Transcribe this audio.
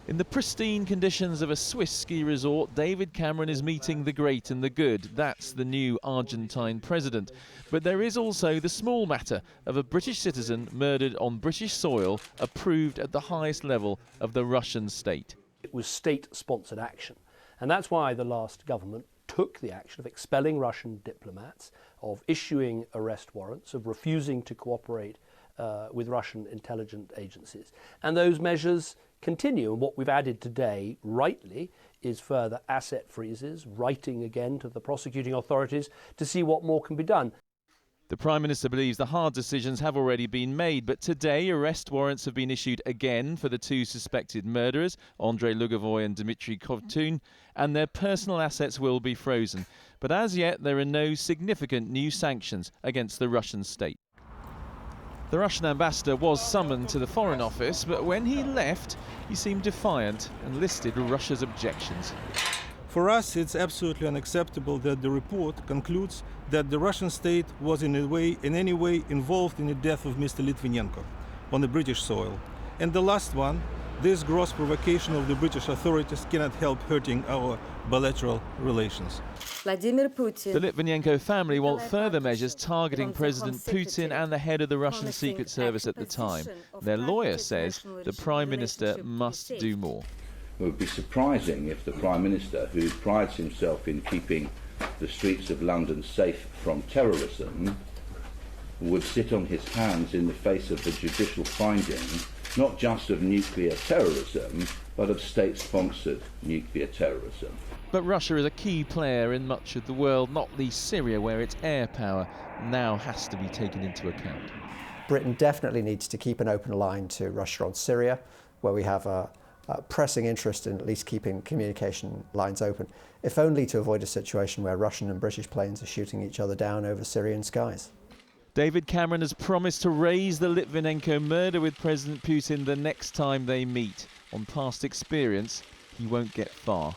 In the pristine conditions of a Swiss ski resort, David Cameron is meeting the great and the good. That's the new Argentine president. But there is also the small matter of a British citizen murdered on British soil, approved at the highest level of the Russian state. It was state-sponsored action, and that's why the last government took the action of expelling Russian diplomats, of issuing arrest warrants, of refusing to cooperate with Russian intelligence agencies. And those measures continue, and what we've added today, rightly, is further asset freezes, writing again to the prosecuting authorities to see what more can be done. The Prime Minister believes the hard decisions have already been made, but today arrest warrants have been issued again for the two suspected murderers, Andrei Lugovoy and Dmitry Kovtun, and their personal assets will be frozen. But as yet, there are no significant new sanctions against the Russian state. The Russian ambassador was summoned to the Foreign Office, but when he left, he seemed defiant and listed Russia's objections. For us, it's absolutely unacceptable that the report concludes that the Russian state was in any way involved in the death of Mr. Litvinenko on the British soil. And the last one, this gross provocation of the British authorities cannot help hurting our bilateral relations. Vladimir Putin. The Litvinenko family want further measures targeting President Putin and the head of the Russian Secret Service at the time. Their lawyer says the Prime Minister must do more. It would be surprising if the Prime Minister, who prides himself in keeping the streets of London safe from terrorism, would sit on his hands in the face of the judicial finding, not just of nuclear terrorism, but of state-sponsored nuclear terrorism. But Russia is a key player in much of the world, not least Syria, where its air power now has to be taken into account. Britain definitely needs to keep an open line to Russia on Syria, where we have a pressing interest in at least keeping communication lines open, if only to avoid a situation where Russian and British planes are shooting each other down over Syrian skies. David Cameron has promised to raise the Litvinenko murder with President Putin the next time they meet. On past experience, he won't get far.